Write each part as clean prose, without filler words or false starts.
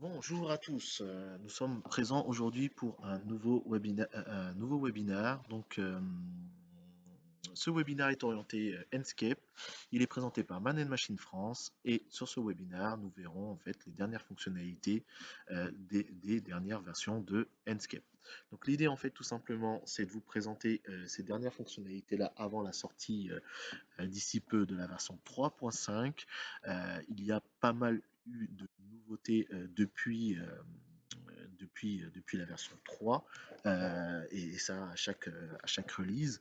Bonjour à tous, nous sommes présents aujourd'hui pour un nouveau webinaire. Ce webinaire est orienté Enscape. Il est présenté par Man Machine France et sur ce webinaire, nous verrons en fait les dernières fonctionnalités des dernières versions de Enscape. Donc l'idée en fait tout simplement, c'est de vous présenter ces dernières fonctionnalités-là avant la sortie d'ici peu de la version 3.5. Il y a pas mal eu de nouveautés depuis la version 3 et ça à chaque release.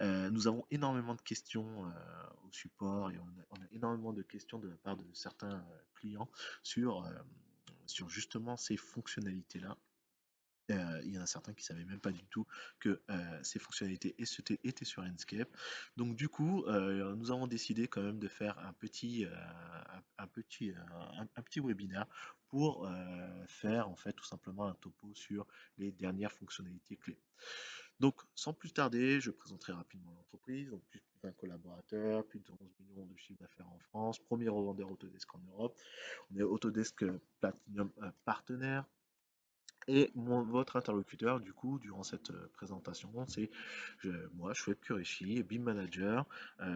Nous avons énormément de questions au support et on a énormément de questions de la part de certains clients sur justement ces fonctionnalités-là. Il y en a certains qui savaient même pas du tout que ces fonctionnalités étaient sur Enscape. Donc du coup, nous avons décidé quand même de faire un petit webinaire pour faire en fait tout simplement un topo sur les dernières fonctionnalités clés. Donc sans plus tarder, je présenterai rapidement l'entreprise. Donc plus de 20 collaborateurs, plus de 11 millions de chiffre d'affaires en France, premier revendeur Autodesk en Europe. On est Autodesk Platinum partenaire. Et votre interlocuteur, du coup, durant cette présentation, c'est moi, Chouette Kureshi, BIM Manager.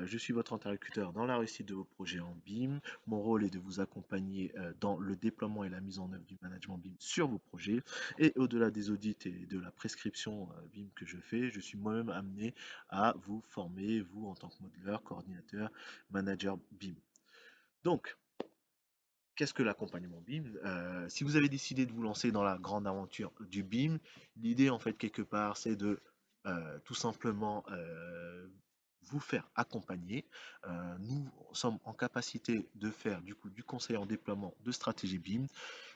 Je suis votre interlocuteur dans la réussite de vos projets en BIM. Mon rôle est de vous accompagner dans le déploiement et la mise en œuvre du management BIM sur vos projets. Et au-delà des audits et de la prescription BIM que je fais, je suis moi-même amené à vous former, vous en tant que modeleur, coordinateur, manager BIM. Donc, qu'est-ce que l'accompagnement BIM? Si vous avez décidé de vous lancer dans la grande aventure du BIM, l'idée en fait quelque part c'est de tout simplement vous faire accompagner. Nous sommes en capacité de faire du coup du conseil en déploiement de stratégie BIM,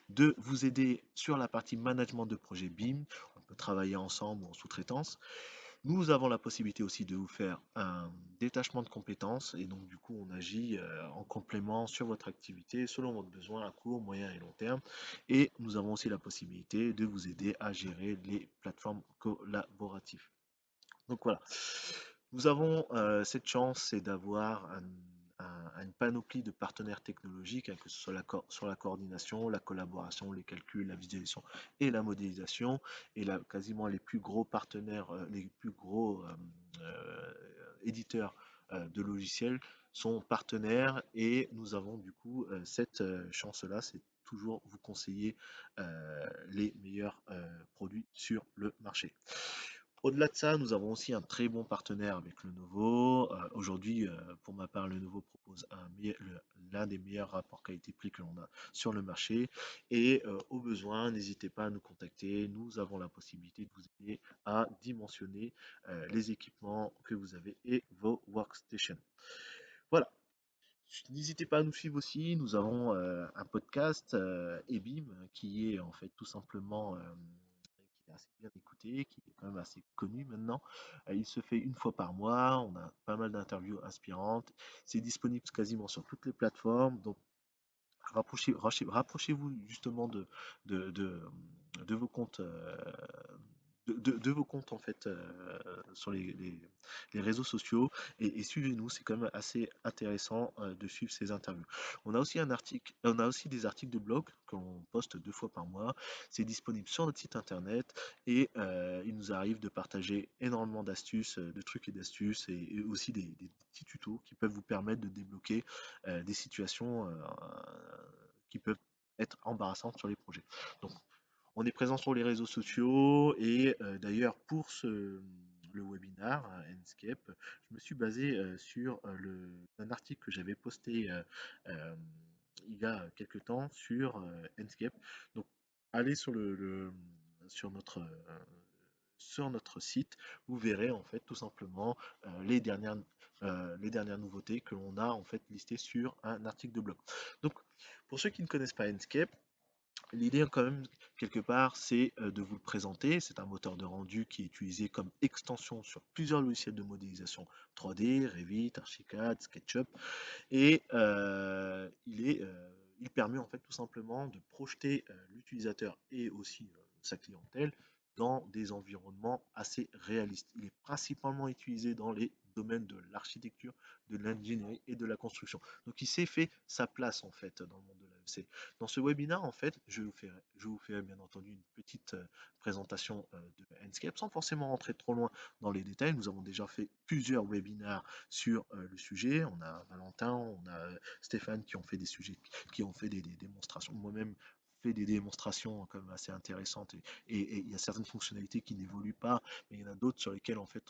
de vous aider sur la partie management de projet BIM. On peut travailler ensemble ou en sous-traitance. Nous avons la possibilité aussi de vous faire un détachement de compétences et donc du coup on agit en complément sur votre activité selon votre besoin à court, moyen et long terme. Et nous avons aussi la possibilité de vous aider à gérer les plateformes collaboratives. Donc voilà, nous avons cette chance, c'est d'avoir une panoplie de partenaires technologiques, hein, que ce soit sur la coordination, la collaboration, les calculs, la visualisation et la modélisation. Et là, quasiment les plus gros partenaires, les plus gros éditeurs de logiciels sont partenaires et nous avons du coup cette chance-là, c'est toujours vous conseiller les meilleurs produits sur le marché. Au-delà de ça, nous avons aussi un très bon partenaire avec Lenovo. Aujourd'hui, pour ma part, Lenovo propose l'un des meilleurs rapports qualité-prix que l'on a sur le marché. Et au besoin, n'hésitez pas à nous contacter. Nous avons la possibilité de vous aider à dimensionner les équipements que vous avez et vos workstations. Voilà. N'hésitez pas à nous suivre aussi. Nous avons un podcast EBIM qui est en fait tout simplement qui est assez bien écouté, qui est quand même assez connu maintenant. Il se fait une fois par mois. On a pas mal d'interviews inspirantes. C'est disponible quasiment sur toutes les plateformes. Donc rapprochez-vous justement de, de, de vos comptes de vos comptes en fait sur les réseaux sociaux et suivez-nous, c'est quand même assez intéressant de suivre ces interviews. On a aussi des articles de blog qu'on poste 2 fois par mois. C'est disponible sur notre site internet et il nous arrive de partager énormément d'astuces, de trucs et d'astuces et aussi des petits tutos qui peuvent vous permettre de débloquer des situations qui peuvent être embarrassantes sur les projets. Donc on est présent sur les réseaux sociaux et d'ailleurs pour le webinaire Enscape, je me suis basé sur un article que j'avais posté euh, il y a quelques temps sur Enscape. Donc allez sur notre site, vous verrez en fait tout simplement les dernières nouveautés que l'on a en fait listées sur un article de blog. Donc pour ceux qui ne connaissent pas Enscape, l'idée, quand même, quelque part, c'est de vous le présenter. C'est un moteur de rendu qui est utilisé comme extension sur plusieurs logiciels de modélisation 3D, Revit, Archicad, SketchUp. Et il permet en fait tout simplement de projeter l'utilisateur et aussi sa clientèle dans des environnements assez réalistes. Il est principalement utilisé dans les domaine de l'architecture, de l'ingénierie et de la construction. Donc il s'est fait sa place en fait dans le monde de l'AEC. Dans ce webinaire, en fait, je vous ferai bien entendu une petite présentation de Enscape sans forcément rentrer trop loin dans les détails. Nous avons déjà fait plusieurs webinaires sur le sujet. On a Valentin, on a Stéphane qui ont fait des sujets, qui ont fait des démonstrations. Moi-même, fait des démonstrations quand même assez intéressantes et il y a certaines fonctionnalités qui n'évoluent pas, mais il y en a d'autres sur lesquelles en fait,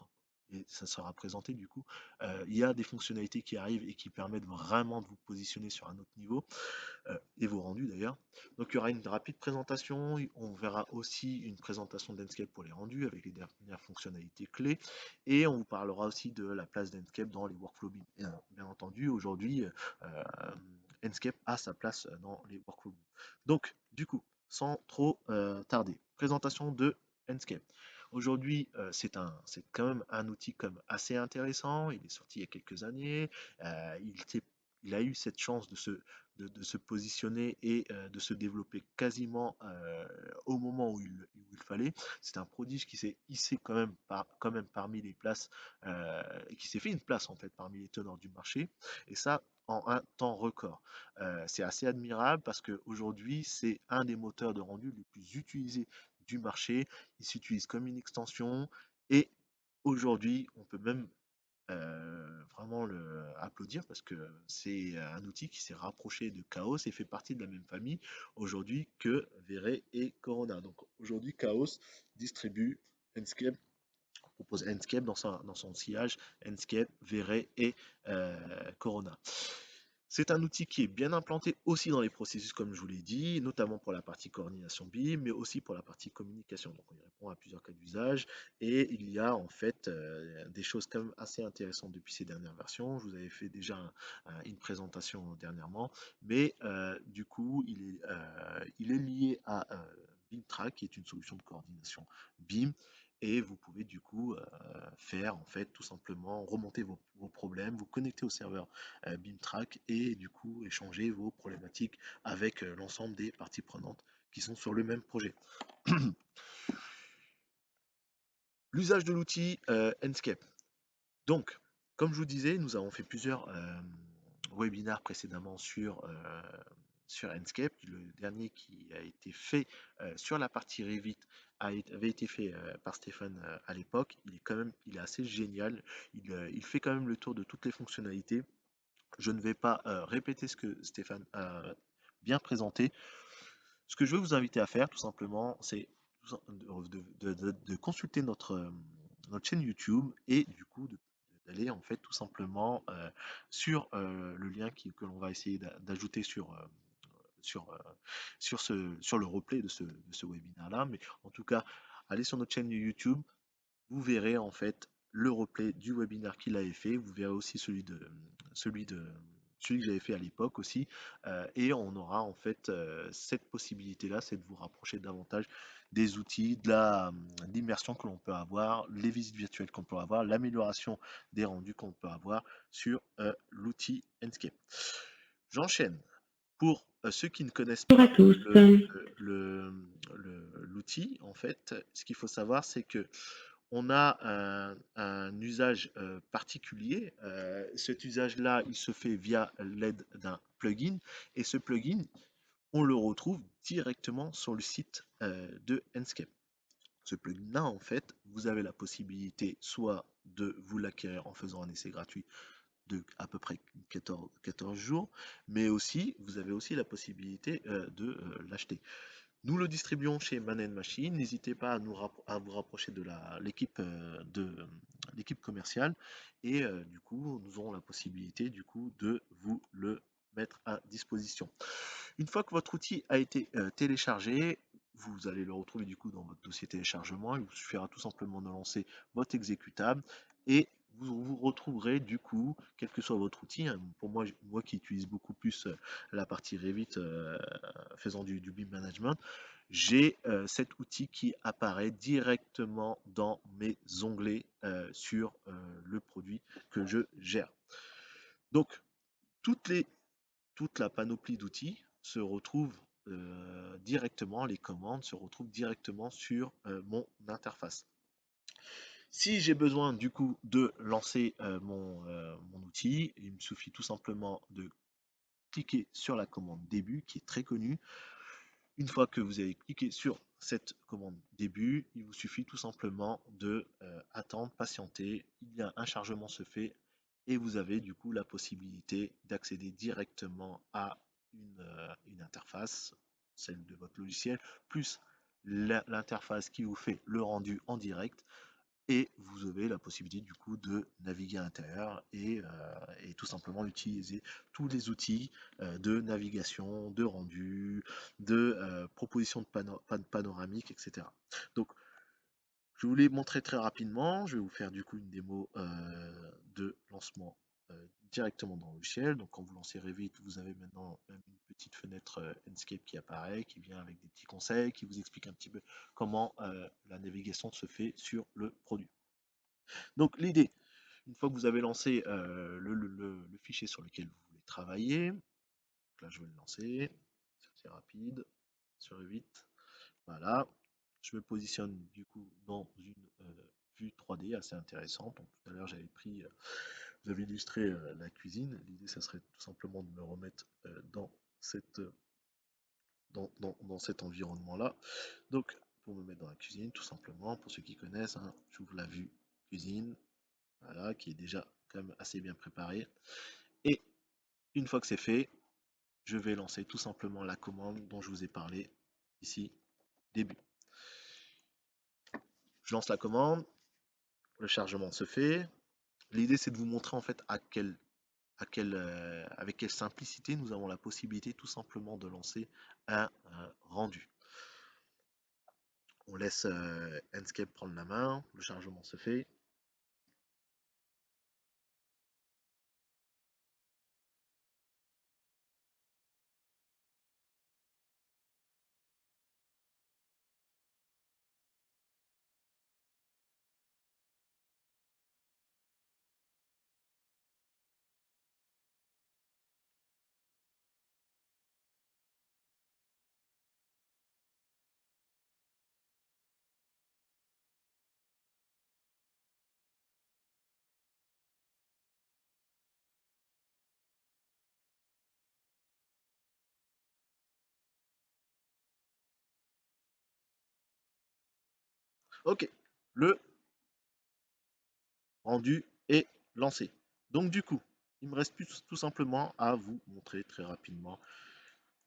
et ça sera présenté du coup, il y a des fonctionnalités qui arrivent et qui permettent vraiment de vous positionner sur un autre niveau et vos rendus d'ailleurs. Donc il y aura une rapide présentation, on verra aussi une présentation d'Enscape pour les rendus avec les dernières fonctionnalités clés et on vous parlera aussi de la place d'Enscape dans les workflows BIM. Et, bien entendu, aujourd'hui, Enscape a sa place dans les workflows BIM. Donc du coup, sans trop tarder, présentation de Enscape. Aujourd'hui, c'est quand même un outil comme assez intéressant. Il est sorti il y a quelques années. Il a eu cette chance de se positionner et de se développer quasiment au moment où il fallait. C'est un prodige qui s'est hissé quand même parmi les places, et qui s'est fait une place en fait parmi les teneurs du marché, et ça en un temps record. C'est assez admirable parce qu'aujourd'hui, c'est un des moteurs de rendu les plus utilisés du marché. Il s'utilise comme une extension et aujourd'hui, on peut même vraiment le applaudir parce que c'est un outil qui s'est rapproché de Chaos et fait partie de la même famille aujourd'hui que Vray et Corona. Donc aujourd'hui, Chaos distribue Enscape, propose Enscape dans son sillage, Enscape, Vray et Corona. C'est un outil qui est bien implanté aussi dans les processus, comme je vous l'ai dit, notamment pour la partie coordination BIM, mais aussi pour la partie communication. Donc, on y répond à plusieurs cas d'usage et il y a en fait des choses quand même assez intéressantes depuis ces dernières versions. Je vous avais fait déjà une présentation dernièrement, mais du coup, il est lié à BIMTrack, qui est une solution de coordination BIM. Et vous pouvez du coup faire en fait tout simplement remonter vos problèmes, vous connecter au serveur BIMTrack et du coup échanger vos problématiques avec l'ensemble des parties prenantes qui sont sur le même projet. L'usage de l'outil Enscape. Donc, comme je vous disais, nous avons fait plusieurs webinaires précédemment sur Enscape. Le dernier qui a été fait sur la partie Revit avait été fait par Stéphane à l'époque. Il est assez génial. Il fait quand même le tour de toutes les fonctionnalités. Je ne vais pas répéter ce que Stéphane a bien présenté. Ce que je veux vous inviter à faire, tout simplement, c'est de consulter notre chaîne YouTube et du coup d'aller en fait tout simplement sur le lien que l'on va essayer d'ajouter sur, euh, sur le replay de ce webinaire-là. Mais en tout cas, allez sur notre chaîne YouTube, vous verrez en fait le replay du webinaire qu'il avait fait. Vous verrez aussi celui de celui que j'avais fait à l'époque aussi. Et on aura en fait cette possibilité-là, c'est de vous rapprocher davantage des outils, l'immersion que l'on peut avoir, les visites virtuelles qu'on peut avoir, l'amélioration des rendus qu'on peut avoir sur l'outil Enscape. J'enchaîne. Pour ceux qui ne connaissent Bonjour à pas tous. l'outil, en fait, ce qu'il faut savoir, c'est que on a un usage particulier. Cet usage-là, il se fait via l'aide d'un plugin. Et ce plugin, on le retrouve directement sur le site de Enscape. Ce plugin-là, en fait, vous avez la possibilité soit de vous l'acquérir en faisant un essai gratuit de à peu près 14 jours, mais aussi, vous avez aussi la possibilité de l'acheter. Nous le distribuons chez Man Machine. N'hésitez pas à vous rapprocher de l'équipe commerciale et du coup, nous aurons la possibilité du coup de vous le mettre à disposition. Une fois que votre outil a été téléchargé, vous allez le retrouver du coup dans votre dossier téléchargement. Il vous suffira tout simplement de lancer votre exécutable et vous retrouverez du coup, quel que soit votre outil, hein. Pour moi qui utilise beaucoup plus la partie Revit faisant du BIM management, j'ai cet outil qui apparaît directement dans mes onglets sur le produit que je gère. Donc, toutes les toute la panoplie d'outils se retrouve directement, les commandes se retrouvent directement sur mon interface. Si j'ai besoin du coup de lancer mon outil, il me suffit tout simplement de cliquer sur la commande début qui est très connue. Une fois que vous avez cliqué sur cette commande début, il vous suffit tout simplement de attendre, patienter. Il y a un chargement se fait et vous avez du coup la possibilité d'accéder directement à une interface, celle de votre logiciel, plus l'interface qui vous fait le rendu en direct et vous avez la possibilité du coup de naviguer à l'intérieur et tout simplement utiliser tous les outils de navigation, de rendu, de proposition de panoramique, etc. Donc je vous l'ai montré très rapidement, je vais vous faire du coup une démo de lancement directement dans le logiciel. Donc quand vous lancez Revit, vous avez maintenant même une petite fenêtre Enscape qui apparaît, qui vient avec des petits conseils, qui vous explique un petit peu comment la navigation se fait sur le produit. Donc l'idée, une fois que vous avez lancé le fichier sur lequel vous voulez travailler, donc là je vais le lancer, c'est rapide, sur 8, voilà, je me positionne du coup dans une vue 3D assez intéressante. Donc, tout à l'heure j'avais pris, vous avez illustré la cuisine, l'idée ça serait tout simplement de me remettre dans cette, dans cet environnement-là. Donc pour me mettre dans la cuisine, tout simplement, pour ceux qui connaissent, hein, j'ouvre la vue cuisine, voilà, qui est déjà quand même assez bien préparé. Et une fois que c'est fait, je vais lancer tout simplement la commande dont je vous ai parlé ici, début. Je lance la commande, le chargement se fait. L'idée c'est de vous montrer en fait avec quelle simplicité nous avons la possibilité tout simplement de lancer un rendu. On laisse Enscape prendre la main, le chargement se fait. Ok, le rendu est lancé. Donc du coup, il me reste plus tout simplement à vous montrer très rapidement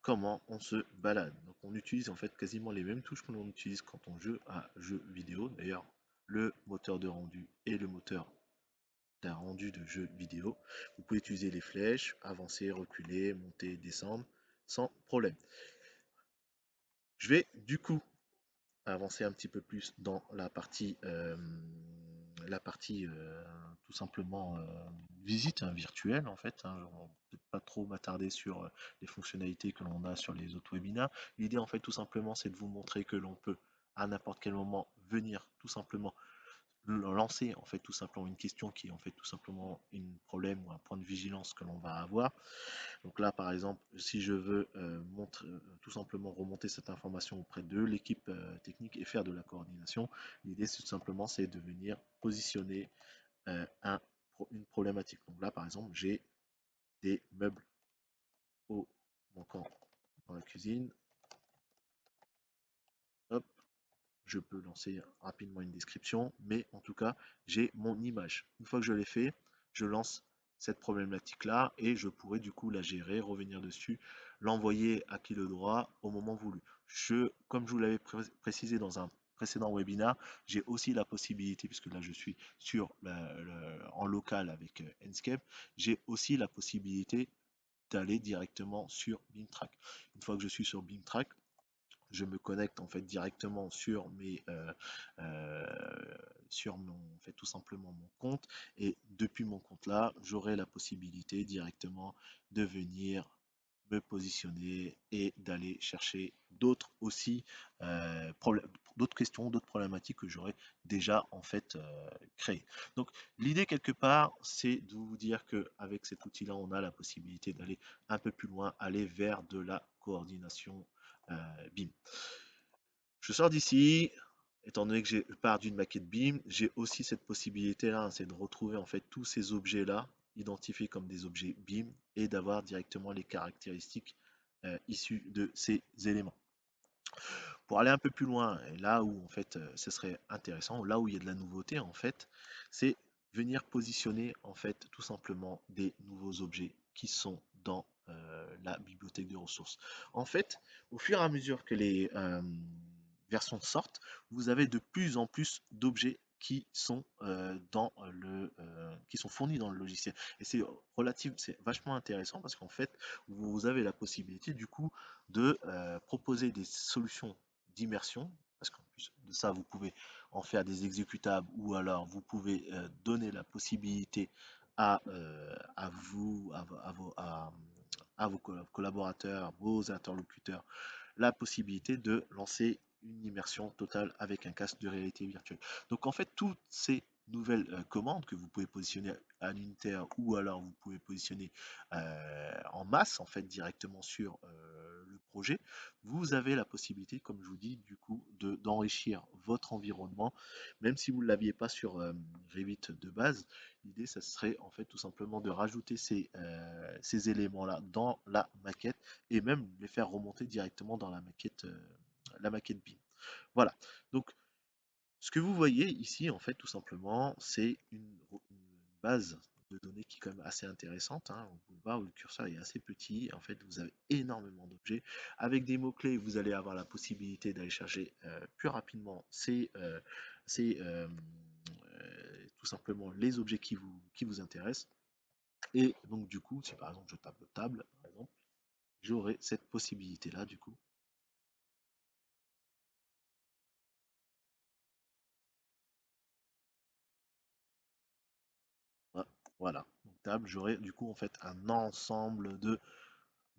comment on se balade. Donc on utilise en fait quasiment les mêmes touches que l'on utilise quand on joue à jeux vidéo. D'ailleurs, le moteur de rendu est le moteur d'un rendu de jeu vidéo. Vous pouvez utiliser les flèches, avancer, reculer, monter, descendre, sans problème. Je vais du coup avancer un petit peu plus dans la partie tout simplement visite hein, virtuelle en fait. Hein, on peut pas trop m'attarder sur les fonctionnalités que l'on a sur les autres webinaires. L'idée en fait tout simplement c'est de vous montrer que l'on peut à n'importe quel moment venir tout simplement lancer en fait tout simplement une question qui est en fait tout simplement un problème ou un point de vigilance que l'on va avoir. Donc là, par exemple, si je veux tout simplement remonter cette information auprès de l'équipe technique et faire de la coordination, l'idée c'est tout simplement c'est de venir positionner une problématique. Donc là, par exemple, j'ai des meubles au manquant dans la cuisine. Hop, je peux lancer rapidement une description, mais en tout cas, j'ai mon image. Une fois que je l'ai fait, je lance cette problématique-là et je pourrais du coup la gérer, revenir dessus, l'envoyer à qui le droit au moment voulu. Comme je vous l'avais précisé dans un précédent webinaire, j'ai aussi la possibilité, puisque là je suis en local avec Enscape, j'ai aussi la possibilité d'aller directement sur BIMTrack. Une fois que je suis sur BIMTrack, je me connecte en fait directement sur mon, en fait, tout simplement mon compte et depuis mon compte là, j'aurai la possibilité directement de venir me positionner et d'aller chercher d'autres aussi d'autres questions, d'autres problématiques que j'aurais déjà en fait créées. Donc l'idée quelque part, c'est de vous dire que avec cet outil-là, on a la possibilité d'aller un peu plus loin, aller vers de la coordination BIM. Je sors d'ici, étant donné que je pars d'une maquette BIM, j'ai aussi cette possibilité-là, hein, c'est de retrouver en fait tous ces objets-là, identifiés comme des objets BIM, et d'avoir directement les caractéristiques issues de ces éléments. Pour aller un peu plus loin, et là où en fait ce serait intéressant, là où il y a de la nouveauté en fait, c'est venir positionner en fait tout simplement des nouveaux objets qui sont dans la bibliothèque de ressources. En fait, au fur et à mesure que les versions sortent, vous avez de plus en plus d'objets qui sont qui sont fournis dans le logiciel. Et c'est relatif, c'est vachement intéressant parce qu'en fait, vous avez la possibilité du coup de proposer des solutions d'immersion, parce qu'en plus de ça, vous pouvez en faire des exécutables ou alors vous pouvez donner la possibilité à vous, à vos collaborateurs, vos interlocuteurs, la possibilité de lancer une immersion totale avec un casque de réalité virtuelle. Donc en fait, toutes ces nouvelles commandes que vous pouvez positionner à l'unitaire ou alors vous pouvez positionner en masse en fait directement sur le projet, vous avez la possibilité, comme je vous dis, du coup, d'enrichir votre environnement, même si vous ne l'aviez pas sur Revit de base. L'idée, ça serait en fait tout simplement de rajouter ces éléments-là dans la maquette et même les faire remonter directement dans la maquette BIM. Voilà. Donc, ce que vous voyez ici, en fait, tout simplement, c'est une base de données qui est quand même assez intéressante, hein. Vous pouvez voir où le curseur est assez petit. En fait, vous avez énormément d'objets. Avec des mots-clés, vous allez avoir la possibilité d'aller chercher plus rapidement tout simplement les objets qui vous intéressent. Et donc, du coup, si par exemple je tape table, par exemple, j'aurai cette possibilité-là, du coup. Ouais, voilà. Donc, table, j'aurai du coup en fait un ensemble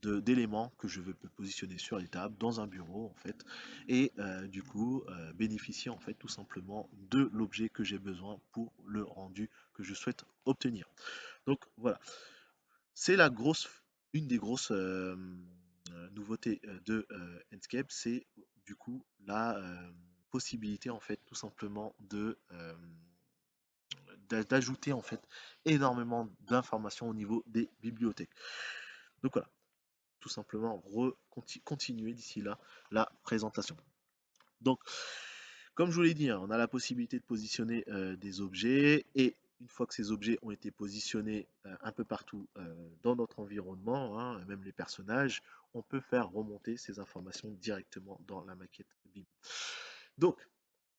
d'éléments que je vais positionner sur les tables dans un bureau en fait et du coup bénéficier en fait tout simplement de l'objet que j'ai besoin pour le rendu que je souhaite obtenir. Donc voilà, c'est une des grosses nouveautés de Enscape, c'est du coup la possibilité en fait tout simplement d'ajouter en fait énormément d'informations au niveau des bibliothèques. Donc voilà, tout simplement continuer d'ici là la présentation. Donc, comme je vous l'ai dit, hein, on a la possibilité de positionner des objets et une fois que ces objets ont été positionnés un peu partout dans notre environnement, hein, même les personnages, on peut faire remonter ces informations directement dans la maquette BIM. Donc,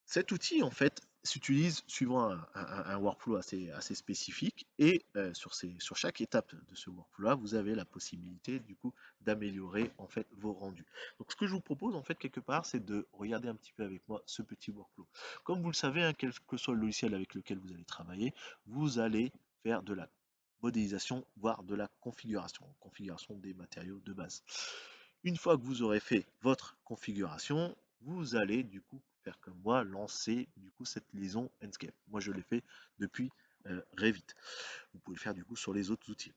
cet outil, en fait, s'utilise suivant un workflow assez spécifique et sur chaque étape de ce workflow-là, vous avez la possibilité, du coup, d'améliorer, en fait, vos rendus. Donc, ce que je vous propose, en fait, quelque part, c'est de regarder un petit peu avec moi ce petit workflow. Comme vous le savez, hein, quel que soit le logiciel avec lequel vous allez travailler, vous allez faire de la modélisation, voire de la configuration des matériaux de base. Une fois que vous aurez fait votre configuration, vous allez du coup faire comme moi, lancer du coup cette liaison Enscape. Moi je l'ai fait depuis Revit. Vous pouvez le faire du coup sur les autres outils.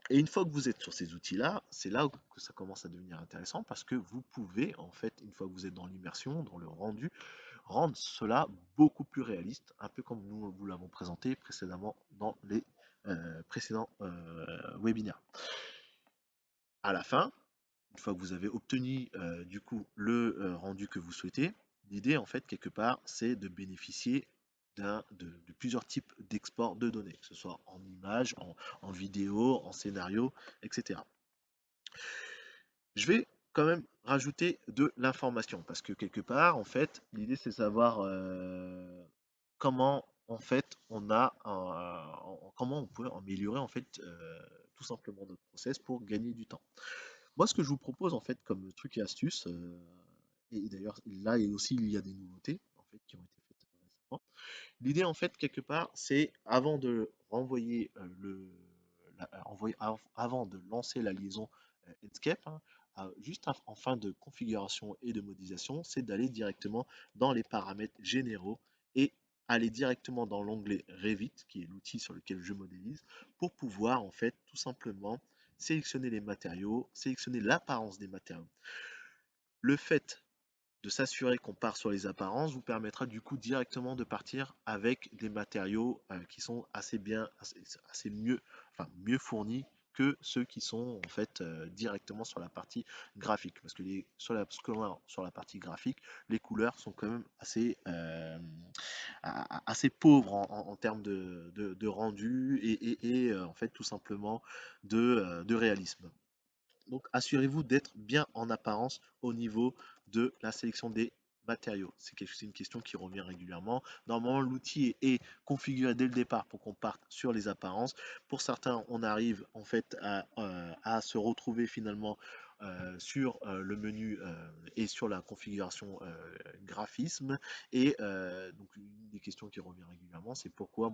Et une fois que vous êtes sur ces outils-là, c'est là que ça commence à devenir intéressant parce que vous pouvez en fait, une fois que vous êtes dans l'immersion, dans le rendu, rendre cela beaucoup plus réaliste, un peu comme nous vous l'avons présenté précédemment dans les précédents webinaires. À la fin, une fois que vous avez obtenu du coup le rendu que vous souhaitez, l'idée en fait quelque part c'est de bénéficier de plusieurs types d'export de données, que ce soit en images, en vidéo, en scénario, etc. Je vais quand même rajouter de l'information parce que quelque part en fait l'idée c'est de savoir comment en fait comment on peut améliorer en fait tout simplement notre process pour gagner du temps. Moi, ce que je vous propose en fait comme truc et astuce, et d'ailleurs là et aussi il y a des nouveautés en fait qui ont été faites récemment. L'idée en fait quelque part, c'est avant de renvoyer avant de lancer la liaison Enscape, hein, juste en fin de configuration et de modélisation, c'est d'aller directement dans les paramètres généraux et aller directement dans l'onglet Revit, qui est l'outil sur lequel je modélise, pour pouvoir en fait tout simplement sélectionner les matériaux, sélectionner l'apparence des matériaux. Le fait de s'assurer qu'on part sur les apparences vous permettra du coup directement de partir avec des matériaux qui sont assez bien, assez mieux, enfin mieux fournis que ceux qui sont en fait directement sur la partie graphique. Parce que sur la partie graphique, les couleurs sont quand même assez pauvres en termes de rendu et en fait tout simplement de réalisme. Donc, assurez-vous d'être bien en apparence au niveau de la sélection des matériaux. C'est une question qui revient régulièrement. Normalement, l'outil est configuré dès le départ pour qu'on parte sur les apparences. Pour certains, on arrive en fait à se retrouver finalement sur le menu et sur la configuration graphisme. Et donc, une des questions qui revient régulièrement, c'est pourquoi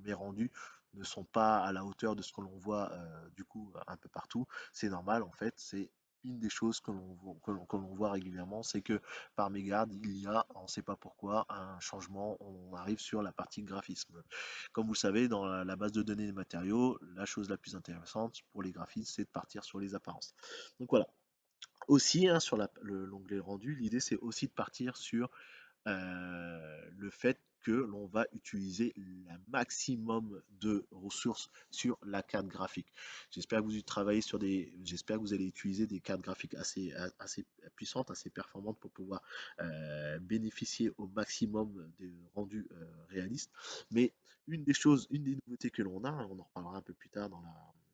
mes rendus ne sont pas à la hauteur de ce que l'on voit du coup un peu partout. C'est normal en fait, c'est une des choses que l'on voit régulièrement, c'est que par mégarde, il y a, on ne sait pas pourquoi, un changement, on arrive sur la partie graphisme. Comme vous le savez, dans la base de données des matériaux, la chose la plus intéressante pour les graphistes, c'est de partir sur les apparences. Donc voilà. Aussi, hein, sur l'onglet rendu, l'idée c'est aussi de partir sur le fait que l'on va utiliser le maximum de ressources sur la carte graphique. J'espère que j'espère que vous allez utiliser des cartes graphiques assez puissantes, assez performantes pour pouvoir bénéficier au maximum des rendus réalistes. Mais une des nouveautés que l'on a, hein, on en reparlera un peu plus tard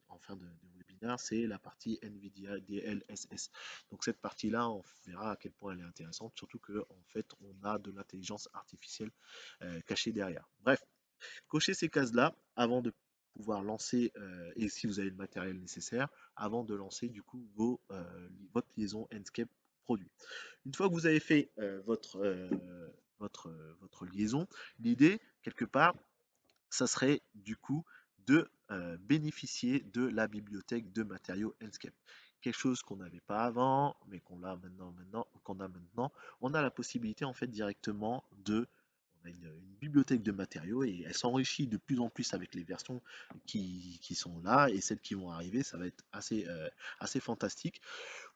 en fin de webinaire, c'est la partie NVIDIA DLSS. Donc cette partie-là, on verra à quel point elle est intéressante, surtout qu'en fait, on a de l'intelligence artificielle cachée derrière. Bref, cochez ces cases-là avant de pouvoir lancer, et si vous avez le matériel nécessaire, avant de lancer du coup votre liaison Enscape produit. Une fois que vous avez fait votre liaison, l'idée, quelque part, ça serait du coup de bénéficier de la bibliothèque de matériaux Enscape. Quelque chose qu'on n'avait pas avant, mais qu'on a maintenant. On a la possibilité en fait directement on a une bibliothèque de matériaux et elle s'enrichit de plus en plus avec les versions qui sont là et celles qui vont arriver. Ça va être assez fantastique.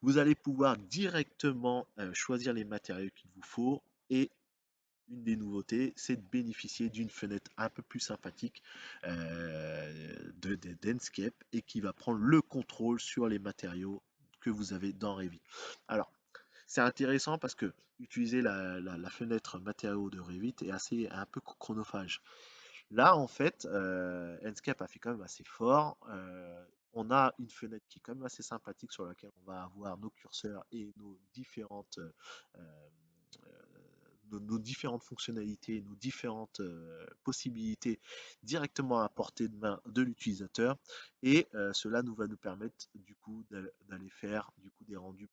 Vous allez pouvoir directement choisir les matériaux qu'il vous faut et une des nouveautés, c'est de bénéficier d'une fenêtre un peu plus sympathique d'Enscape et qui va prendre le contrôle sur les matériaux que vous avez dans Revit. Alors, c'est intéressant parce que utiliser la fenêtre matériaux de Revit est un peu chronophage. Là, en fait, Enscape a fait quand même assez fort. On a une fenêtre qui est quand même assez sympathique sur laquelle on va avoir nos curseurs et nos différentes fonctionnalités, nos différentes possibilités directement à portée de main de l'utilisateur. Et cela va nous permettre du coup d'aller faire du coup des rendus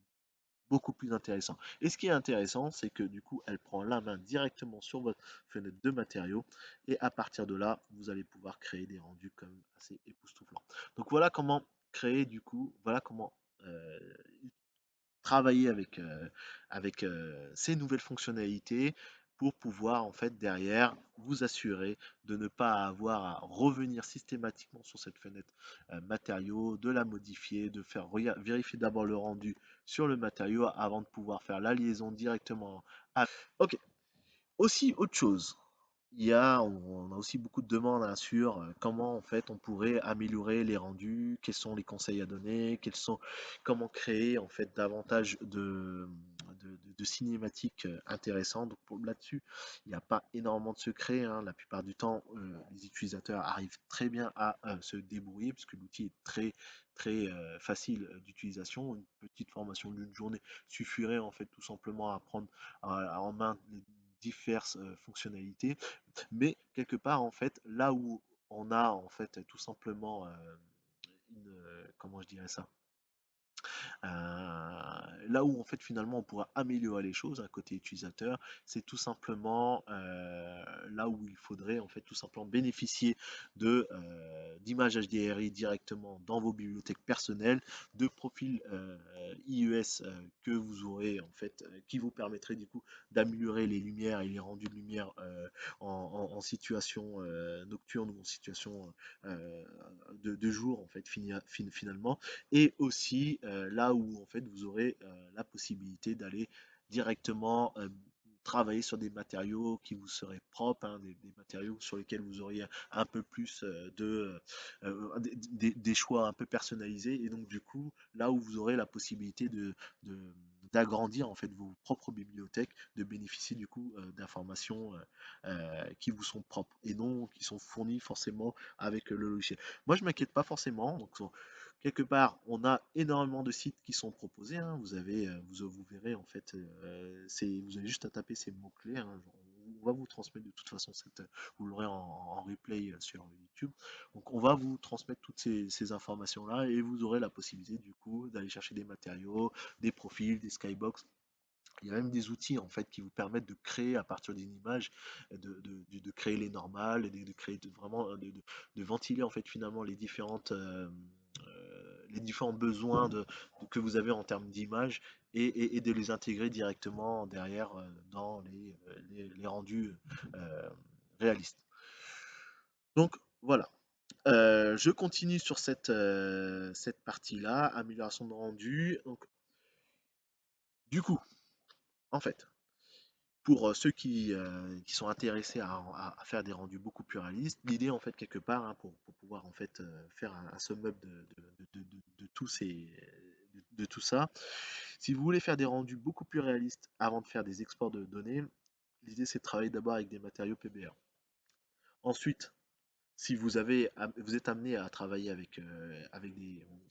beaucoup plus intéressants. Et ce qui est intéressant, c'est que du coup, elle prend la main directement sur votre fenêtre de matériaux et à partir de là, vous allez pouvoir créer des rendus comme assez époustouflants. Donc voilà comment créer du coup, voilà comment euh, travailler avec ces nouvelles fonctionnalités pour pouvoir en fait derrière vous assurer de ne pas avoir à revenir systématiquement sur cette fenêtre matériaux, de la modifier, de faire vérifier d'abord le rendu sur le matériau avant de pouvoir faire la liaison directement. Ok, aussi autre chose. On a aussi beaucoup de demandes hein, sur comment en fait on pourrait améliorer les rendus, quels sont les conseils à donner, comment créer en fait davantage de cinématiques intéressantes. Donc là-dessus, il n'y a pas énormément de secrets, hein. La plupart du temps, les utilisateurs arrivent très bien à se débrouiller puisque l'outil est très facile d'utilisation. Une petite formation d'une journée suffirait en fait tout simplement à prendre en main les diverses fonctionnalités. Mais quelque part, en fait, là où on a en fait tout simplement comment je dirais ça? Là où en fait finalement on pourra améliorer les choses, un côté utilisateur, c'est tout simplement là où il faudrait en fait tout simplement bénéficier d'images HDRI directement dans vos bibliothèques personnelles, de profils IES que vous aurez en fait, qui vous permettraient du coup d'améliorer les lumières et les rendus de lumière en situation nocturne ou en situation de jour en fait finalement et aussi là où en fait vous aurez la possibilité d'aller directement travailler sur des matériaux qui vous seraient propres, hein, des matériaux sur lesquels vous auriez un peu plus des choix un peu personnalisés. Et donc, du coup, là où vous aurez la possibilité de- d'agrandir en fait vos propres bibliothèques, de bénéficier du coup d'informations qui vous sont propres et non qui sont fournies forcément avec le logiciel. Moi, je m'inquiète pas forcément. Donc, quelque part, on a énormément de sites qui sont proposés, hein. Vous avez, vous verrez en fait, vous avez juste à taper ces mots-clés, hein. On va vous transmettre de toute façon vous l'aurez en replay sur YouTube. Donc on va vous transmettre toutes ces informations-là et vous aurez la possibilité du coup d'aller chercher des matériaux, des profils, des skybox. Il y a même des outils en fait qui vous permettent de créer à partir d'une image, de créer les normales, et de créer vraiment de ventiler en fait finalement les différents besoins que vous avez en termes d'image et de les intégrer directement derrière dans les rendus euh, réalistes. Donc voilà. Je continue sur cette partie-là, amélioration de rendu. Donc, du coup, en fait, pour ceux qui sont intéressés à faire des rendus beaucoup plus réalistes, l'idée en fait quelque part, hein, pour pouvoir en fait faire un summum de tous de tout ça, si vous voulez faire des rendus beaucoup plus réalistes avant de faire des exports de données, l'idée c'est de travailler d'abord avec des matériaux PBR. Ensuite, si vous êtes amené à travailler avec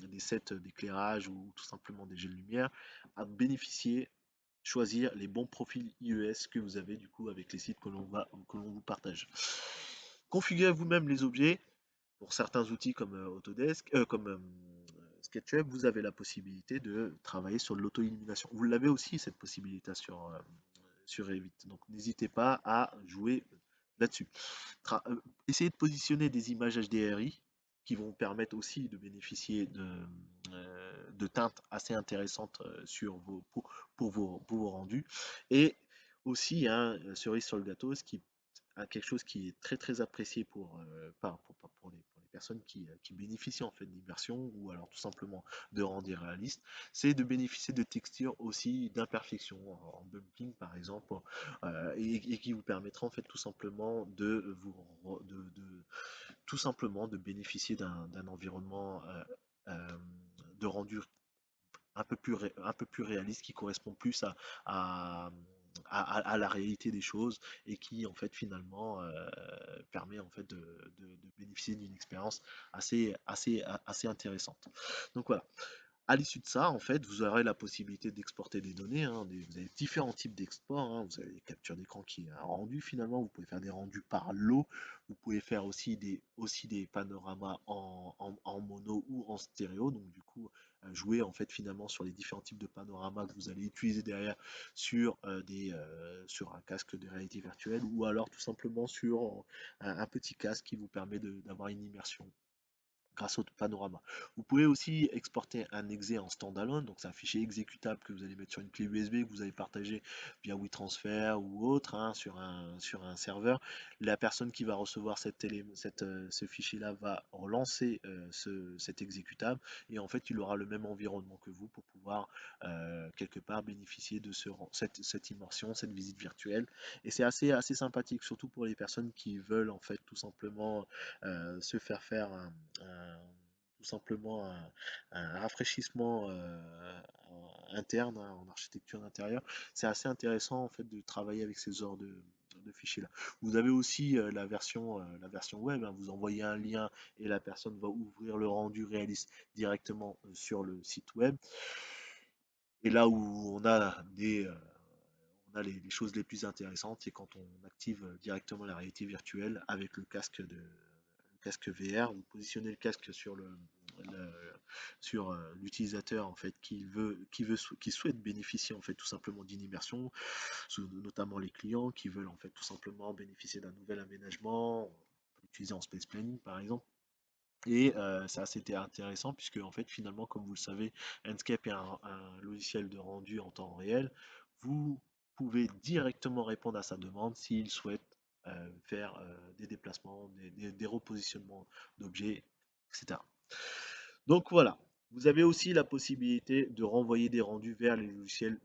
des sets d'éclairage ou tout simplement des jeux de lumière, à bénéficier, choisir les bons profils IES que vous avez du coup avec les sites que l'on vous partage. Configurez vous-même les objets. Pour certains outils comme Autodesk, comme SketchUp, vous avez la possibilité de travailler sur l'auto-illumination. Vous l'avez aussi cette possibilité sur Revit. Donc n'hésitez pas à jouer là-dessus. Essayez de positionner des images HDRI qui vont permettre aussi de bénéficier de teintes assez intéressantes pour vos rendus. Et aussi, hein, cerise sur le gâteau, quelque chose qui est très très apprécié pour les personnes qui bénéficient en fait d'immersion ou alors tout simplement de rendu réaliste, c'est de bénéficier de textures aussi d'imperfection en bumping par exemple, et qui vous permettra en fait tout simplement tout simplement de bénéficier d'un environnement de rendu un peu plus réaliste, qui correspond plus à, à la réalité des choses et qui en fait finalement permet en fait de bénéficier d'une expérience assez intéressante. Donc voilà. À l'issue de ça, en fait, vous aurez la possibilité d'exporter des données, hein, vous avez différents types d'exports, hein. Vous avez des captures d'écran qui est un rendu finalement. Vous pouvez faire des rendus par lot. Vous pouvez faire aussi des panoramas en mono ou en stéréo. Donc du coup, jouer en fait finalement sur les différents types de panoramas que vous allez utiliser derrière sur un casque de réalité virtuelle ou alors tout simplement sur un petit casque qui vous permet d'avoir une immersion grâce au panorama. Vous pouvez aussi exporter un exe en standalone, donc c'est un fichier exécutable que vous allez mettre sur une clé USB que vous allez partager via WeTransfer ou autre, hein, sur un serveur. La personne qui va recevoir ce fichier-là va relancer cet exécutable et en fait il aura le même environnement que vous pour pouvoir quelque part bénéficier de cette immersion, cette visite virtuelle. Et c'est assez sympathique, surtout pour les personnes qui veulent en fait tout simplement se faire tout simplement un rafraîchissement interne, hein, en architecture d'intérieur. C'est assez intéressant en fait de travailler avec ces genres de fichiers là. Vous avez aussi la version web, hein. Vous envoyez un lien et la personne va ouvrir le rendu réaliste directement sur le site web. Et là où on a les choses les plus intéressantes, c'est quand on active directement la réalité virtuelle avec le casque VR. Vous positionnez le casque sur l'utilisateur en fait qui souhaite bénéficier en fait tout simplement d'une immersion, notamment les clients qui veulent en fait tout simplement bénéficier d'un nouvel aménagement, utilisé en space planning par exemple. Et c'est assez intéressant puisque en fait finalement comme vous le savez, Enscape est un logiciel de rendu en temps réel. Vous pouvez directement répondre à sa demande s'il souhaite faire des déplacements, des repositionnements d'objets, etc. Donc voilà, vous avez aussi la possibilité de renvoyer des rendus vers les logiciels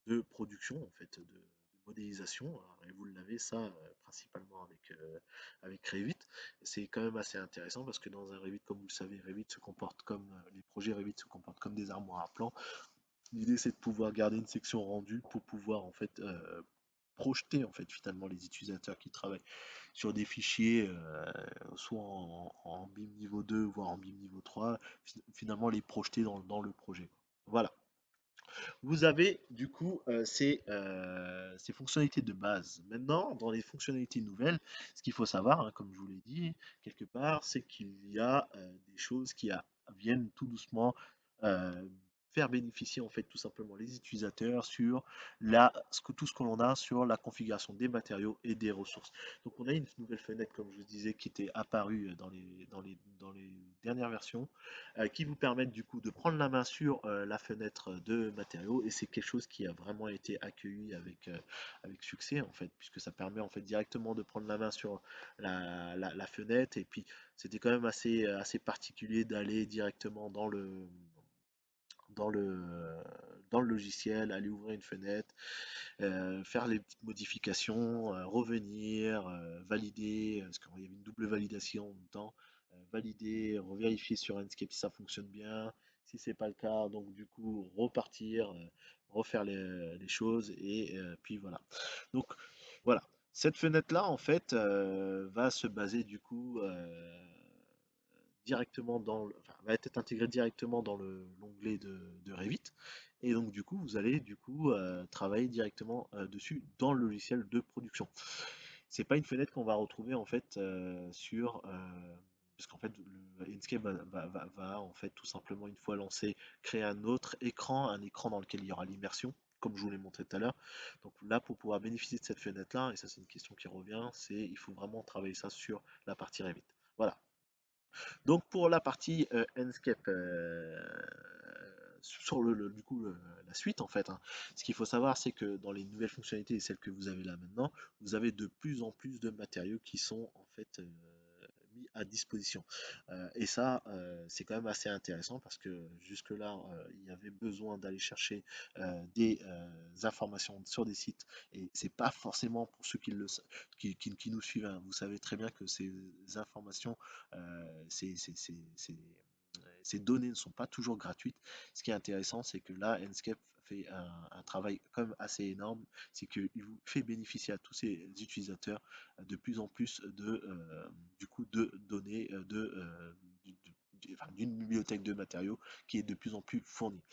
de production, en fait, de modélisation. Alors, et vous l'avez ça principalement avec Revit. C'est quand même assez intéressant parce que dans un Revit, comme vous le savez, Revit se comporte comme les projets Revit se comportent comme des armoires à plans. L'idée, c'est de pouvoir garder une section rendue pour pouvoir en fait projeter en fait finalement les utilisateurs qui travaillent sur des fichiers soit en BIM niveau 2 voire en BIM niveau 3, finalement les projeter dans le projet. Voilà. Vous avez du coup ces fonctionnalités de base. Maintenant, dans les fonctionnalités nouvelles, ce qu'il faut savoir, hein, comme je vous l'ai dit, quelque part, c'est qu'il y a des choses viennent tout doucement euh, faire bénéficier en fait tout simplement les utilisateurs sur tout ce que l'on a sur la configuration des matériaux et des ressources. Donc on a une nouvelle fenêtre, comme je vous disais, qui était apparue dans les dernières versions qui vous permettent du coup de prendre la main sur la fenêtre de matériaux et c'est quelque chose qui a vraiment été accueilli avec succès en fait puisque ça permet en fait directement de prendre la main sur la fenêtre et puis c'était quand même assez particulier d'aller directement dans le, dans le logiciel, aller ouvrir une fenêtre, faire les petites modifications, revenir, valider, parce qu'il y avait une double validation en même temps, valider, revérifier sur Enscape si ça fonctionne bien, si c'est pas le cas, donc du coup repartir, refaire les choses et puis voilà. Donc voilà, cette fenêtre-là en fait va se baser du coup directement enfin, va être intégré directement dans l'onglet de Revit. Et donc du coup, vous allez du coup travailler directement dessus dans le logiciel de production. C'est pas une fenêtre qu'on va retrouver en fait parce qu'en fait le Inkscape va, en fait tout simplement une fois lancé créer un autre écran, un écran dans lequel il y aura l'immersion comme je vous l'ai montré tout à l'heure. Donc là, pour pouvoir bénéficier de cette fenêtre-là, et ça c'est une question qui revient, c'est il faut vraiment travailler ça sur la partie Revit. Voilà. Donc pour la partie Enscape, sur du coup la suite en fait, hein, ce qu'il faut savoir c'est que dans les nouvelles fonctionnalités et celles que vous avez là maintenant, vous avez de plus en plus de matériaux qui sont en fait mis à disposition. Et ça, c'est quand même assez intéressant parce que jusque-là, il y avait besoin d'aller chercher des informations sur des sites et c'est pas forcément pour ceux qui nous suivent, hein. Vous savez très bien que ces informations ces données ne sont pas toujours gratuites. Ce qui est intéressant, c'est que là, Enscape fait un travail quand même assez énorme, c'est qu'il vous fait bénéficier à tous ces utilisateurs de plus en plus du coup, de données, enfin, d'une bibliothèque de matériaux qui est de plus en plus fournie.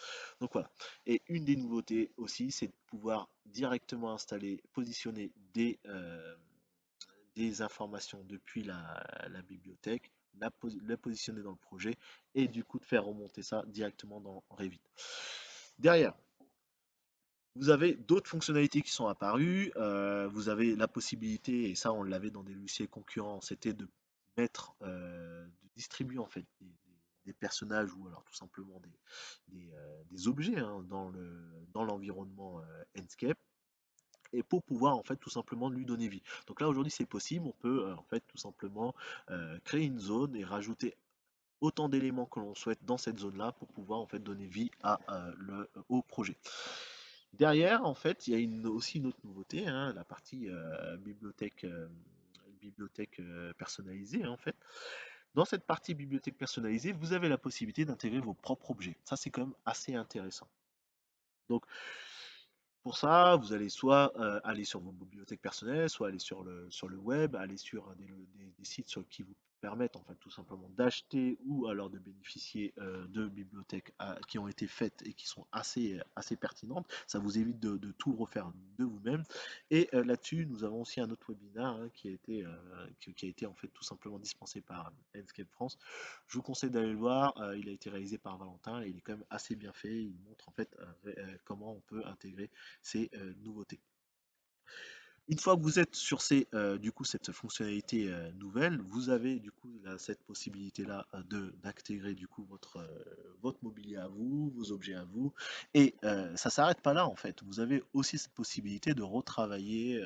Donc voilà. Et une des nouveautés aussi, c'est de pouvoir directement installer, positionner des informations depuis la bibliothèque, la positionner dans le projet et du coup de faire remonter ça directement dans Revit. Derrière, vous avez d'autres fonctionnalités qui sont apparues. Vous avez la possibilité, et ça on l'avait dans des logiciels concurrents, c'était de de distribuer en fait des personnages ou alors tout simplement des objets hein, dans l'environnement Enscape et pour pouvoir en fait tout simplement lui donner vie. Donc là aujourd'hui c'est possible, on peut en fait tout simplement créer une zone et rajouter autant d'éléments que l'on souhaite dans cette zone là pour pouvoir en fait donner vie au projet. Derrière en fait il y a aussi une autre nouveauté, hein, la partie bibliothèque personnalisée hein, en fait. Dans cette partie bibliothèque personnalisée, vous avez la possibilité d'intégrer vos propres objets. Ça, c'est quand même assez intéressant. Donc, pour ça, vous allez soit aller sur vos bibliothèques personnelles, soit aller sur le web, aller sur des sites qui vous permettent en fait tout simplement d'acheter ou alors de bénéficier de bibliothèques qui ont été faites et qui sont assez pertinentes. Ça vous évite de tout refaire de vous-même. Et là-dessus, nous avons aussi un autre webinaire hein, qui a été en fait tout simplement dispensé par Enscape France. Je vous conseille d'aller le voir. Il a été réalisé par Valentin et il est quand même assez bien fait. Il montre en fait comment on peut intégrer ces nouveautés. Une fois que vous êtes sur du coup, cette fonctionnalité nouvelle, vous avez du coup cette possibilité-là d'intégrer du coup votre mobilier à vous, vos objets à vous, et ça s'arrête pas là en fait. Vous avez aussi cette possibilité de retravailler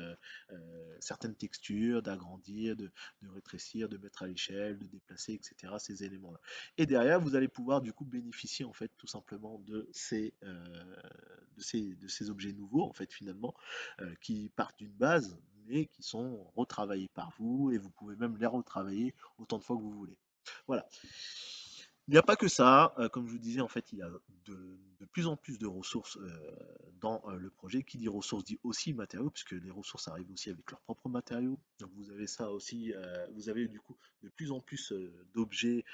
certaines textures, d'agrandir, de rétrécir, de mettre à l'échelle, de déplacer, etc. Ces éléments-là. Et derrière, vous allez pouvoir du coup bénéficier en fait tout simplement de ces objets nouveaux en fait finalement qui partent d'une base, mais qui sont retravaillés par vous, et vous pouvez même les retravailler autant de fois que vous voulez. Voilà. Il n'y a pas que ça, comme je vous disais, en fait, il y a de plus en plus de ressources dans le projet. Qui dit ressources dit aussi matériaux, puisque les ressources arrivent aussi avec leurs propres matériaux. Donc vous avez ça aussi, vous avez du coup de plus en plus d'objets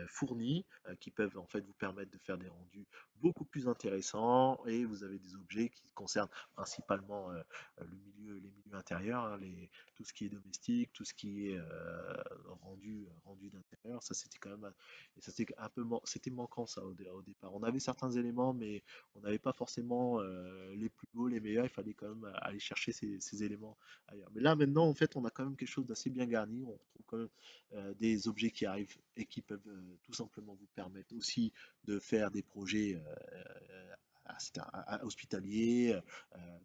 fournis qui peuvent en fait vous permettre de faire des rendus beaucoup plus intéressants, et vous avez des objets qui concernent principalement les milieux intérieurs, hein, tout ce qui est domestique, tout ce qui est rendu d'intérieur. Ça c'était quand même et ça, c'était un peu c'était manquant ça au départ. On avait certains éléments, mais on n'avait pas forcément les plus beaux, les meilleurs. Il fallait quand même aller chercher ces éléments ailleurs. Mais là, maintenant, en fait, on a quand même quelque chose d'assez bien garni. On retrouve quand même des objets qui arrivent et qui peuvent tout simplement vous permettre aussi de faire des projets hospitaliers,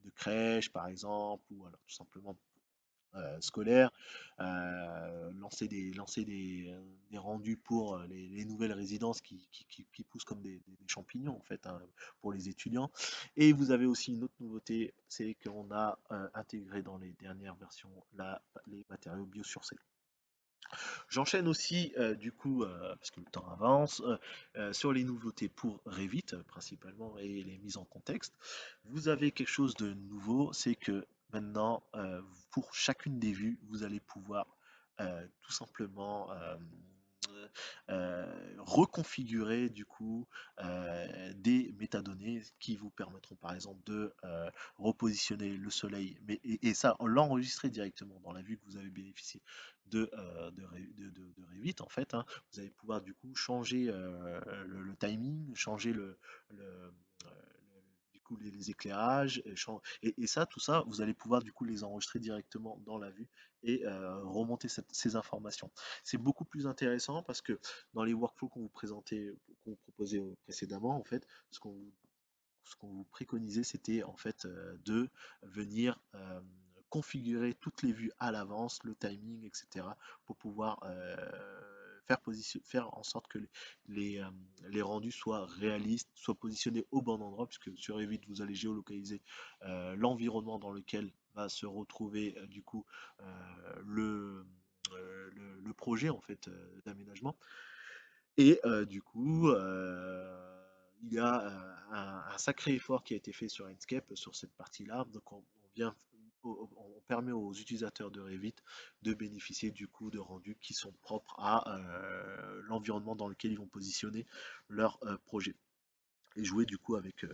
de crèche par exemple, ou alors tout simplement scolaire, des rendus pour les nouvelles résidences qui poussent comme des champignons en fait, hein, pour les étudiants. Et vous avez aussi une autre nouveauté, c'est qu'on a intégré dans les dernières versions les matériaux biosourcés. J'enchaîne aussi, du coup, parce que le temps avance, sur les nouveautés pour Revit, principalement, et les mises en contexte. Vous avez quelque chose de nouveau, c'est que maintenant, pour chacune des vues, vous allez pouvoir tout simplement reconfigurer du coup des métadonnées qui vous permettront par exemple de repositionner le soleil, et ça, l'enregistrer directement dans la vue que vous avez bénéficié de Revit en fait, hein. Vous allez pouvoir du coup changer le timing, changer du coup les éclairages, et ça, tout ça, vous allez pouvoir du coup les enregistrer directement dans la vue et remonter ces informations. C'est beaucoup plus intéressant parce que dans les workflows qu'on vous proposait précédemment, en fait, ce qu'on vous préconisait, c'était en fait de venir configurer toutes les vues à l'avance, le timing, etc., pour pouvoir faire en sorte que les, euh, les rendus soient réalistes, soient positionnés au bon endroit, puisque sur Revit, vous allez géolocaliser l'environnement dans lequel va se retrouver du coup le projet en fait d'aménagement. Et du coup, il y a un sacré effort qui a été fait sur Inkscape sur cette partie-là. Donc on permet aux utilisateurs de Revit de bénéficier du coup de rendus qui sont propres à l'environnement dans lequel ils vont positionner leur projet et jouer du coup avec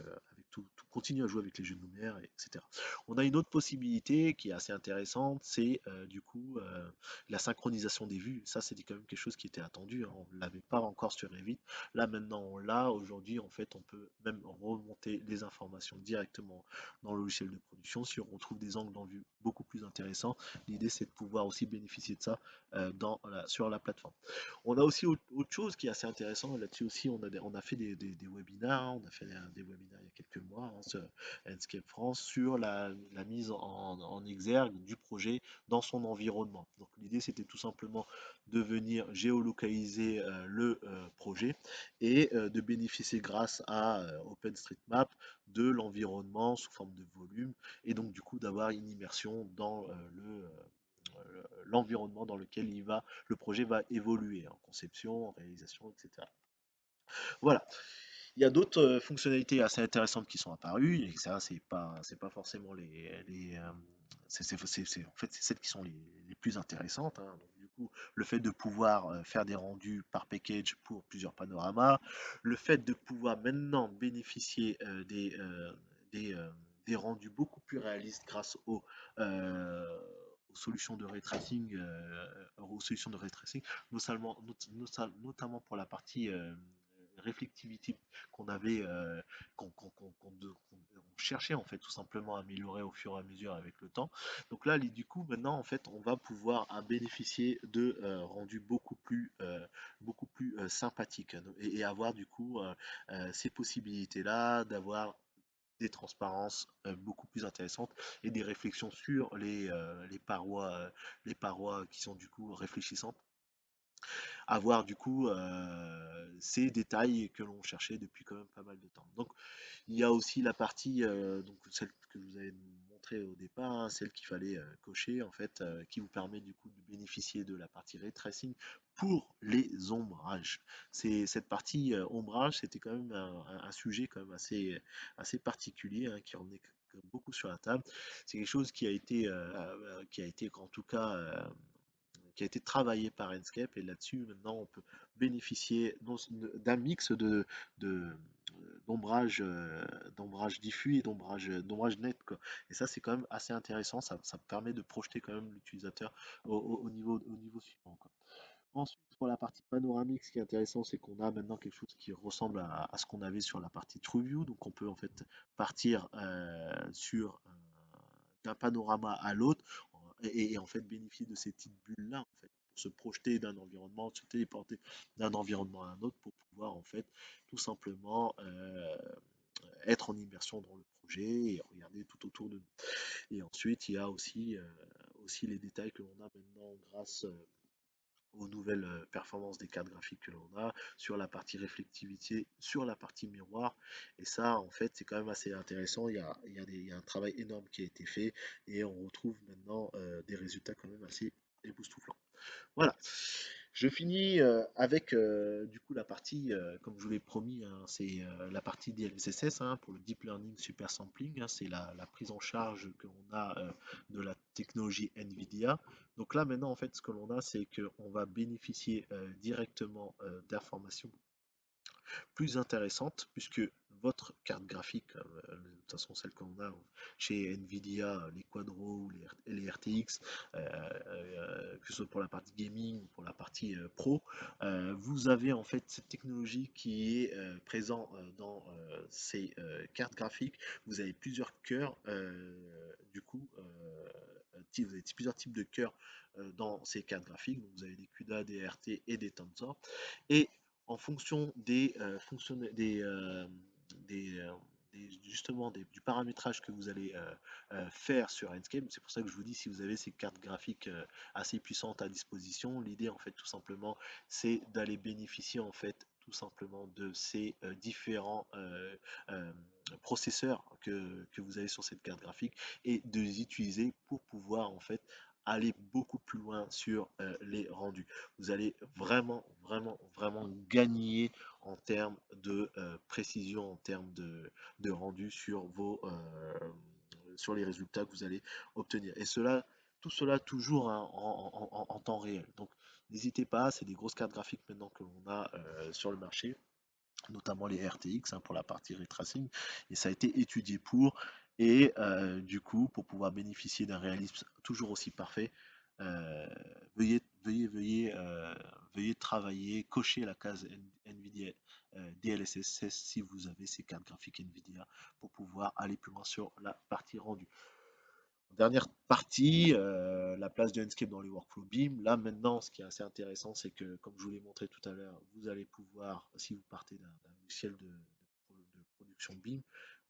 continuer à jouer avec les jeux de lumière, etc. On a une autre possibilité qui est assez intéressante, c'est du coup la synchronisation des vues. Ça, c'était quand même quelque chose qui était attendu, hein. On ne l'avait pas encore sur Revit. Là, maintenant, on l'a. Aujourd'hui, en fait, on peut même remonter les informations directement dans le logiciel de production. Si on retrouve des angles en vue beaucoup plus intéressants, l'idée, c'est de pouvoir aussi bénéficier de ça sur la plateforme. On a aussi autre chose qui est assez intéressant là-dessus aussi. On a fait des webinaires, hein. On a fait des webinaires il y a quelques mois, hein, sur Enscape France sur la mise en exergue du projet dans son environnement. Donc l'idée c'était tout simplement de venir géolocaliser le projet et de bénéficier grâce à OpenStreetMap de l'environnement sous forme de volume, et donc du coup d'avoir une immersion dans l'environnement dans lequel le projet va évoluer en conception, en réalisation, etc. Voilà. Il y a d'autres fonctionnalités assez intéressantes qui sont apparues, et ça, c'est pas forcément en fait, c'est celles qui sont les plus intéressantes, hein. Donc, du coup, le fait de pouvoir faire des rendus par package pour plusieurs panoramas, le fait de pouvoir maintenant bénéficier des, euh, des rendus beaucoup plus réalistes grâce aux solutions de ray tracing, notamment pour la partie réflectivité qu'on avait, qu'on cherchait en fait tout simplement à améliorer au fur et à mesure avec le temps. Donc là, du coup, maintenant, en fait, on va pouvoir bénéficier de rendus beaucoup plus sympathiques et avoir du coup ces possibilités-là d'avoir des transparences beaucoup plus intéressantes et des réflexions sur les parois qui sont du coup réfléchissantes, avoir du coup ces détails que l'on cherchait depuis quand même pas mal de temps. Donc il y a aussi la partie, donc celle que je vous avais montré au départ, hein, celle qu'il fallait cocher en fait, qui vous permet du coup de bénéficier de la partie ray tracing pour les ombrages. C'est cette partie ombrage, c'était quand même un sujet quand même assez particulier, hein, qui revenait beaucoup sur la table. C'est quelque chose qui a été en tout cas qui a été travaillé par Enscape et là-dessus maintenant on peut bénéficier d'un mix de d'ombrage diffus et d'ombrage net quoi. Et ça c'est quand même assez intéressant, ça permet de projeter quand même l'utilisateur au niveau suivant quoi. Ensuite, pour la partie panoramique, ce qui est intéressant, c'est qu'on a maintenant quelque chose qui ressemble à ce qu'on avait sur la partie TrueView. Donc, on peut en fait partir sur d'un panorama à l'autre et en fait bénéficier de ces petites bulles-là en fait, pour se projeter d'un environnement, se téléporter d'un environnement à un autre pour pouvoir en fait tout simplement être en immersion dans le projet et regarder tout autour de nous. Et ensuite, il y a aussi les détails que l'on a maintenant grâce aux nouvelles performances des cartes graphiques que l'on a, sur la partie réflectivité, sur la partie miroir. Et ça, en fait, c'est quand même assez intéressant. Il y a un travail énorme qui a été fait et on retrouve maintenant des résultats quand même assez époustouflants. Voilà. Je finis avec du coup la partie, comme je vous l'ai promis, hein, c'est la partie DLSS hein, pour le Deep Learning Super Sampling. Hein, c'est la prise en charge que l'on a de la technologie NVIDIA. Donc là maintenant en fait ce que l'on a c'est qu'on va bénéficier directement d'informations plus intéressante puisque votre carte graphique, de toute façon celle qu'on a chez Nvidia, les Quadro ou les RTX, que ce soit pour la partie gaming ou pour la partie pro, vous avez en fait cette technologie qui est présente dans ces cartes graphiques. Vous avez plusieurs cœurs, du coup, vous avez plusieurs types de cœurs dans ces cartes graphiques. Donc vous avez des CUDA, des RT et des Tensor. Et en fonction des, euh, justement du paramétrage que vous allez faire sur Enscape. C'est pour ça que je vous dis, si vous avez ces cartes graphiques assez puissantes à disposition, l'idée en fait tout simplement, c'est d'aller bénéficier en fait tout simplement de ces différents processeurs que vous avez sur cette carte graphique et de les utiliser pour pouvoir en fait aller beaucoup plus loin sur les rendus. Vous allez vraiment gagner en termes de précision, en termes de rendu sur sur les résultats que vous allez obtenir. Et tout cela toujours hein, en temps réel. Donc n'hésitez pas, c'est des grosses cartes graphiques maintenant que l'on a sur le marché, notamment les RTX hein, pour la partie ray tracing, et ça a été étudié et du coup, pour pouvoir bénéficier d'un réalisme toujours aussi parfait, euh, veuillez travailler, cocher la case NVIDIA DLSS si vous avez ces cartes graphiques NVIDIA pour pouvoir aller plus loin sur la partie rendue. Dernière partie, la place de Enscape dans les workflows BIM. Là maintenant, ce qui est assez intéressant, c'est que comme je vous l'ai montré tout à l'heure, vous allez pouvoir, si vous partez d'un logiciel de production BIM,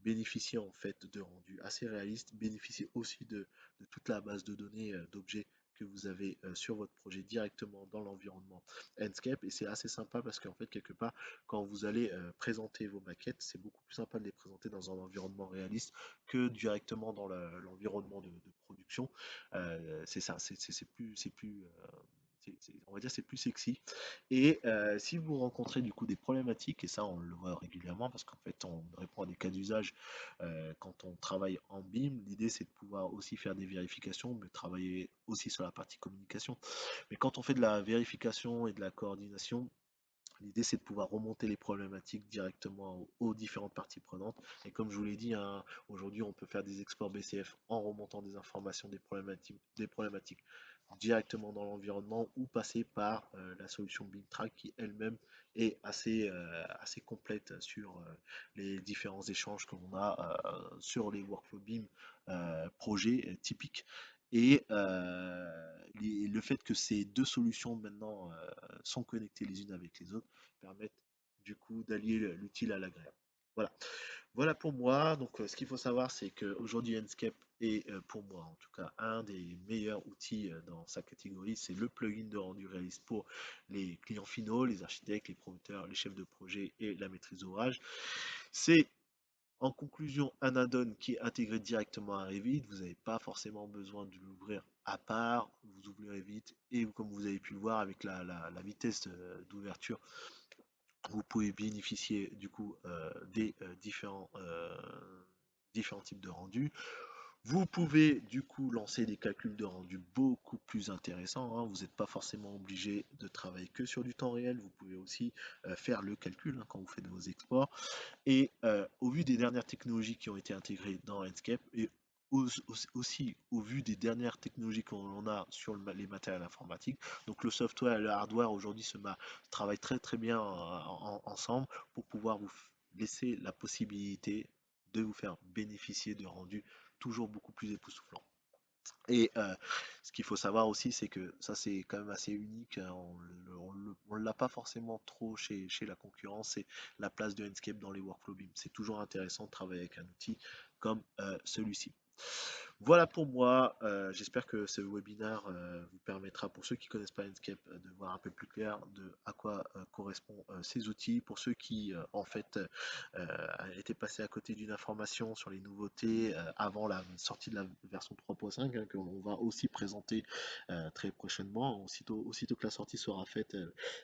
bénéficier en fait de rendus assez réalistes, bénéficier aussi de toute la base de données d'objets que vous avez sur votre projet directement dans l'environnement Enscape. Et c'est assez sympa parce qu'en fait, quelque part, quand vous allez présenter vos maquettes, c'est beaucoup plus sympa de les présenter dans un environnement réaliste que directement dans l'environnement de production. C'est ça, c'est plus, on va dire, c'est plus sexy. Et si vous rencontrez du coup des problématiques, et ça on le voit régulièrement parce qu'en fait on répond à des cas d'usage quand on travaille en BIM, l'idée c'est de pouvoir aussi faire des vérifications, mais travailler aussi sur la partie communication. Mais quand on fait de la vérification et de la coordination, l'idée, c'est de pouvoir remonter les problématiques directement aux différentes parties prenantes. Et comme je vous l'ai dit, hein, aujourd'hui, on peut faire des exports BCF en remontant des informations, des problématiques directement dans l'environnement ou passer par la solution BIMTrack qui elle-même est assez complète sur les différents échanges que l'on a sur les workflows BIM projets typiques. Et le fait que ces deux solutions maintenant sont connectées les unes avec les autres permettent du coup d'allier l'utile à l'agréable. Voilà. Voilà pour moi. Donc, ce qu'il faut savoir, c'est qu'aujourd'hui, Enscape est pour moi, en tout cas, un des meilleurs outils dans sa catégorie. C'est le plugin de rendu réaliste pour les clients finaux, les architectes, les promoteurs, les chefs de projet et la maîtrise d'ouvrage. C'est en conclusion un add-on qui est intégré directement à Revit. Vous n'avez pas forcément besoin de l'ouvrir à part. Vous ouvrez Revit et comme vous avez pu le voir avec la vitesse d'ouverture, vous pouvez bénéficier du coup des différents types de rendus. Vous pouvez du coup lancer des calculs de rendu beaucoup plus intéressants, hein. Vous n'êtes pas forcément obligé de travailler que sur du temps réel. Vous pouvez aussi faire le calcul quand vous faites vos exports. Et au vu des dernières technologies qui ont été intégrées dans Enscape et aussi au vu des dernières technologies qu'on a sur les matériels informatiques, donc le software et le hardware aujourd'hui travaillent très très bien ensemble pour pouvoir vous laisser la possibilité de vous faire bénéficier de rendus toujours beaucoup plus époustouflants. Et ce qu'il faut savoir aussi, c'est que ça, c'est quand même assez unique, hein. On ne l'a pas forcément trop chez la concurrence. C'est la place de Enscape dans les workflows BIM. C'est toujours intéressant de travailler avec un outil comme celui-ci. Voilà pour moi. J'espère que ce webinaire vous permettra, pour ceux qui ne connaissent pas Enscape, de voir un peu plus clair de à quoi correspondent ces outils. Pour ceux qui, en fait, étaient passés à côté d'une information sur les nouveautés avant la sortie de la version 3.5, hein, que l'on va aussi présenter très prochainement, aussitôt que la sortie sera faite,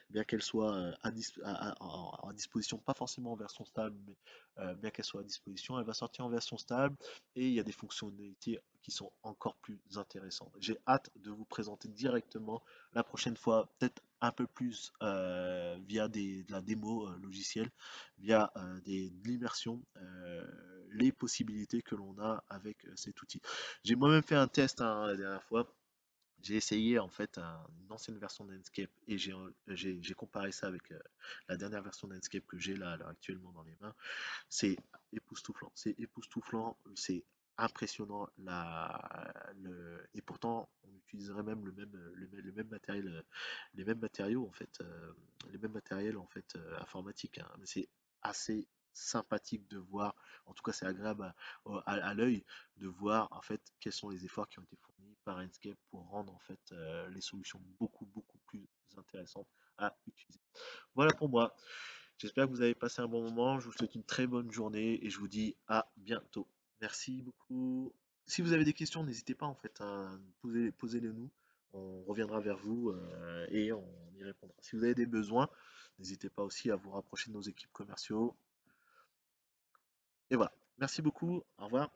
bien qu'elle soit à disposition, pas forcément en version stable, mais bien qu'elle soit à disposition, elle va sortir en version stable et il y a des fonctionnalités qui sont encore plus intéressantes. J'ai hâte de vous présenter directement la prochaine fois, peut-être un peu plus via de la démo logicielle, via de l'immersion, les possibilités que l'on a avec cet outil. J'ai moi-même fait un test la dernière fois. J'ai essayé en fait une ancienne version d'Enscape et j'ai comparé ça avec la dernière version d'Enscape que j'ai là actuellement dans les mains. C'est époustouflant, c'est impressionnant. Et pourtant, on utiliserait même le même matériel, les mêmes matériaux en fait, les mêmes matériels en fait informatiques, hein. Mais c'est assez sympathique de voir, en tout cas c'est agréable à l'œil de voir en fait quels sont les efforts qui ont été fournis par Enscape pour rendre en fait les solutions beaucoup plus intéressantes à utiliser. Voilà pour moi. J'espère que vous avez passé un bon moment. Je vous souhaite une très bonne journée et je vous dis à bientôt. Merci beaucoup. Si vous avez des questions, n'hésitez pas en fait à posez-les nous. On reviendra vers vous et on y répondra. Si vous avez des besoins, n'hésitez pas aussi à vous rapprocher de nos équipes commerciaux. Et voilà. Merci beaucoup. Au revoir.